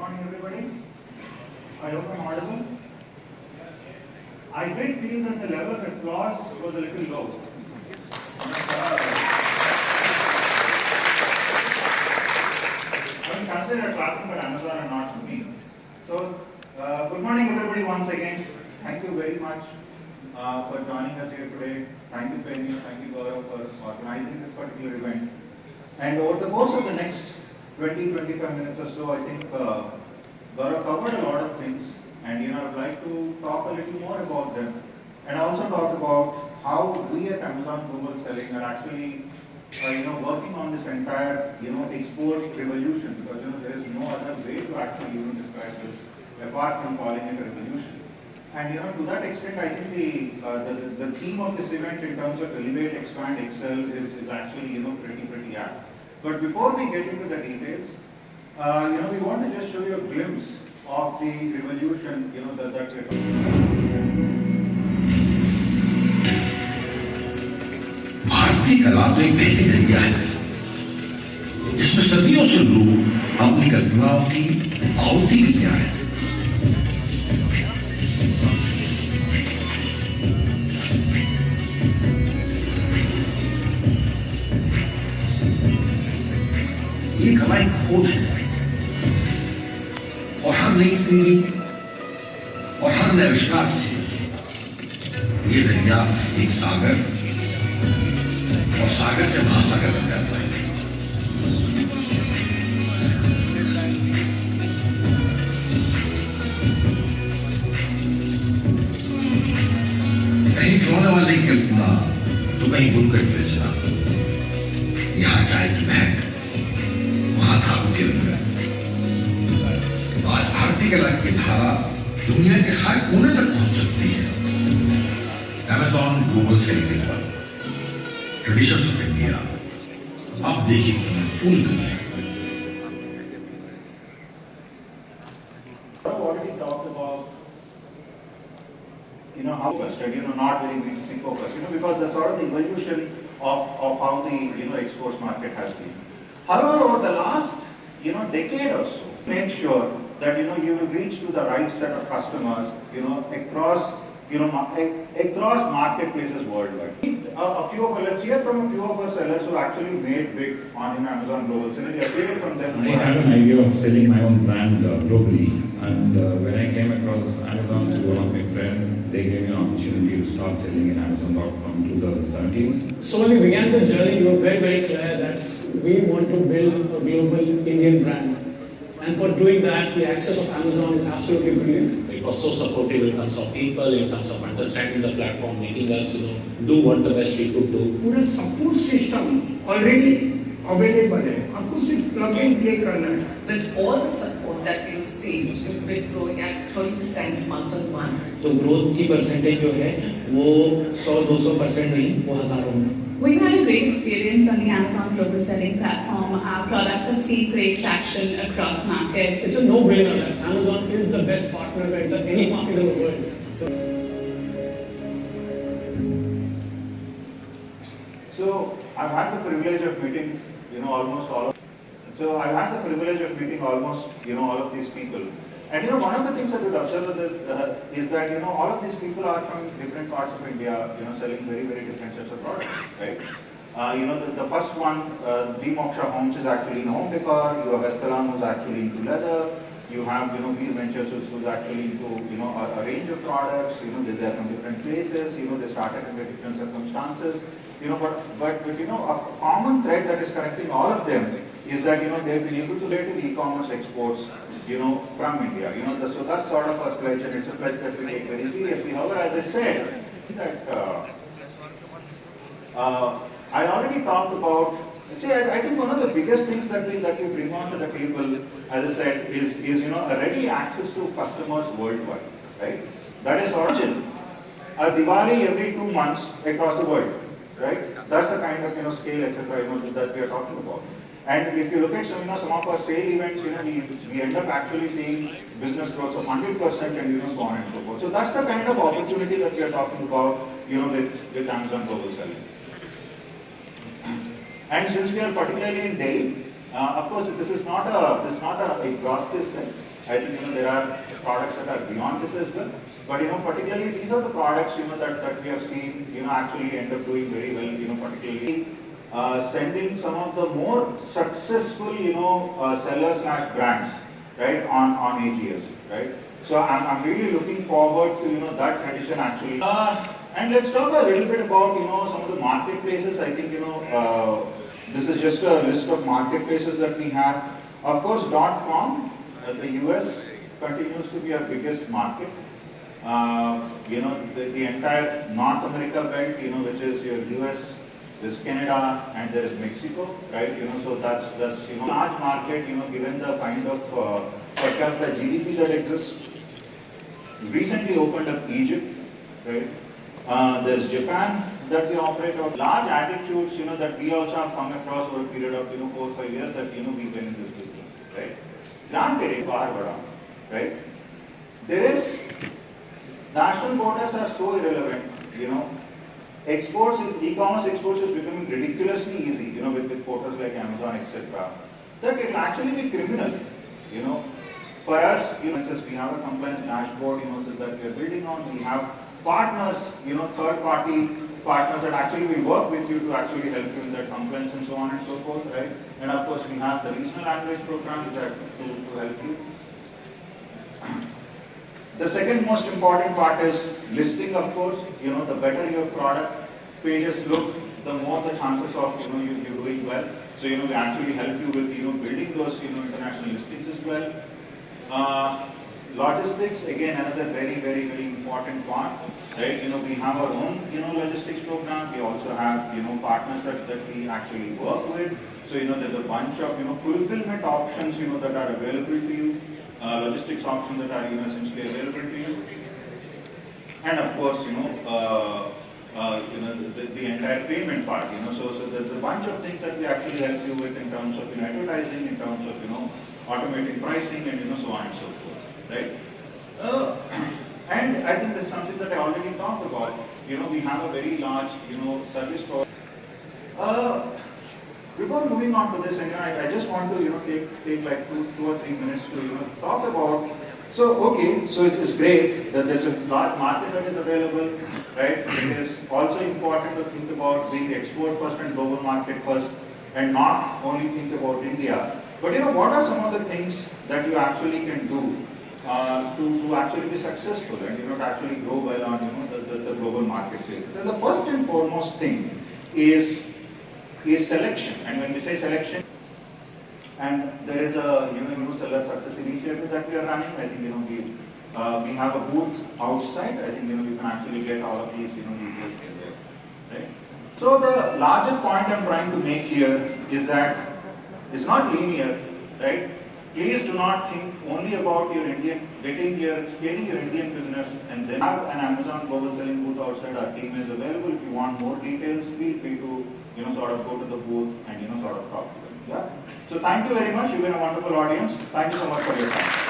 morning, everybody. I hope I'm audible. I did feel that the level of applause was a little low. I mean, consider a clapping for Amazon and not for me. So, good morning, everybody, once again. Thank you very much for joining us here today. Thank you, Payoneer. Thank you, Gaurav, for organizing this particular event. And over the course of the next 20-25 minutes or so, I think Gaurav covered a lot of things, and I'd like to talk a little more about them, and also talk about how we at Amazon Global Selling are actually working on this entire export revolution, because there is no other way to actually describe this apart from calling it a revolution. And to that extent, I think the theme of this event in terms of elevate, expand, excel is actually pretty apt. But before we get into the details, we want to just show you a glimpse of the revolution that we're talking about. भारतीय कला तो एक बेहतरीन जरिया है जिसमें सदियों से लोग अपनी कल्पनाओं की आहुति देते आए हैं। ये कला एक खोज है और हर नई पीढ़ी और हर नए आविष्कार से ये दरिया एक सागर और सागर से महासागर बन जाता है। कहीं खिलौने वाले की कल्पना तो कहीं बुनकर बेचना, यहाँ चाय की महक, वहां था उनके रंग। आज भारतीय कला की धारा दुनिया के हर कोने तक पहुंच सकती है। Amazon ग्लोबल सेलिंग पर ट्रेडिशंस ऑफ इंडिया आप देखिए पूरी दुनिया। I've already talked about how focused, not very industry focused, because that's sort of the evolution of how the exports market has been. However, over the last decade or so, make sure that you will reach to the right set of customers across marketplaces worldwide. Let's hear from a few of our sellers who actually made big on Amazon Global Selling. Let's hear from them. I had an idea of selling my own brand globally, and when I came across Amazon through one of my friends, they gave me an opportunity to start selling in Amazon.com in 2017. So when we began the journey, we were very, very clear that we want to build a global Indian brand. And for doing that, the access of Amazon is absolutely brilliant. It was so supportive in terms of people, in terms of understanding the platform, making us do what the best we could do. पूरा support system already available है, आपको सिर्फ plug and play करना है. With all the support that we've seen, we've been growing at 30% month on month. तो growth की percentage जो है वो 100-200% नहीं, वो हजारों में. We've had a great experience on the Amazon Global Selling platform. Our products have seen great traction across markets. It's a no-brainer that Amazon is the best partner to enter any market in the world. So I've had the privilege of meeting almost all of all of these people. And one of the things that we've observed is that all of these people are from different parts of India, selling very, very different sets of products, right? The first one, Moksha Homes, is actually in home decor. You have Estelan, who's actually into leather. You have Veer Ventures, who's actually into a range of products. They're from different places. They started under different circumstances. But a common thread that is connecting all of them is that they've been able to get to e-commerce exports from India. So that's sort of a pledge, and it's a pledge that we take very seriously. However, as I said, that I already talked about. I think one of the biggest things that we bring onto the table, as I said, is a ready access to customers worldwide, right? That is origin. A Diwali every 2 months across the world, right? That's the kind of scale, etc. That we are talking about. And if you look at some of our sale events, we end up actually seeing business growth of 100% and so on and so forth. So that's the kind of opportunity that we are talking about, with Amazon Global Selling. And since we are particularly in Delhi, Of course, this is not a exhaustive set. I think there are products that are beyond this as well. But particularly these are the products that we have seen actually end up doing very well. Particularly sending some of the more successful sellers / brands right on AGS, right. So I'm really looking forward to that tradition actually. And let's talk a little bit about some of the marketplaces. I think this is just a list of marketplaces that we have. Of course, .com, the US continues to be our biggest market. The entire North America belt, which is your US, there's Canada, and there is Mexico, right? So that's large market. Given the kind of per capita GDP that exists. We recently opened up Egypt, right? There's Japan that we operate on. Large attitudes, that we also have come across over a period of 4 or 5 years that we've been in this business, right? Granted, right? There is national borders are so irrelevant, Exports is e-commerce exports is becoming ridiculously easy, with portals like Amazon, etc. That it will actually be criminal, For us, we have a compliance dashboard, that we are building on. We have partners, third-party partners that actually will work with you to actually help you in that compliance and so on and so forth, right? And of course, we have the regional language program that to help you. The second most important part is listing, of course. The better your product pages look, the more the chances of you doing well. So we actually help you with building those international listings as well. Logistics, again, another very, very, very important part, right? We have our own logistics program. We also have partners that we actually work with. So there's a bunch of fulfillment options that are available to you. Logistics options that are essentially available to you, and of course the entire payment part. So there's a bunch of things that we actually help you with in terms of advertising, in terms of automating pricing, and so on and so forth, right? And I think this is something that I already talked about. We have a very large service provider. Before moving on to this, and I just want to take like 2 or 3 minutes to talk about. So it's great that there's a large market that is available, right? It is also important to think about being export first and global market first, and not only think about India. But what are some of the things that you actually can do to actually be successful and to actually grow well on the global marketplaces? And the first and foremost thing is selection. And when we say selection, and there is a new seller success initiative that we are running. I think we have a booth outside. I think you can actually get all of these details there, right? So the larger point I'm trying to make here is that it's not linear, right? Please do not think only about scaling your Indian business, and then have an Amazon global selling booth outside. Our team is available. If you want more details, feel free to sort of go to the booth and sort of talk to them. Yeah. So thank you very much. You've been a wonderful audience. Thank you so much for your time.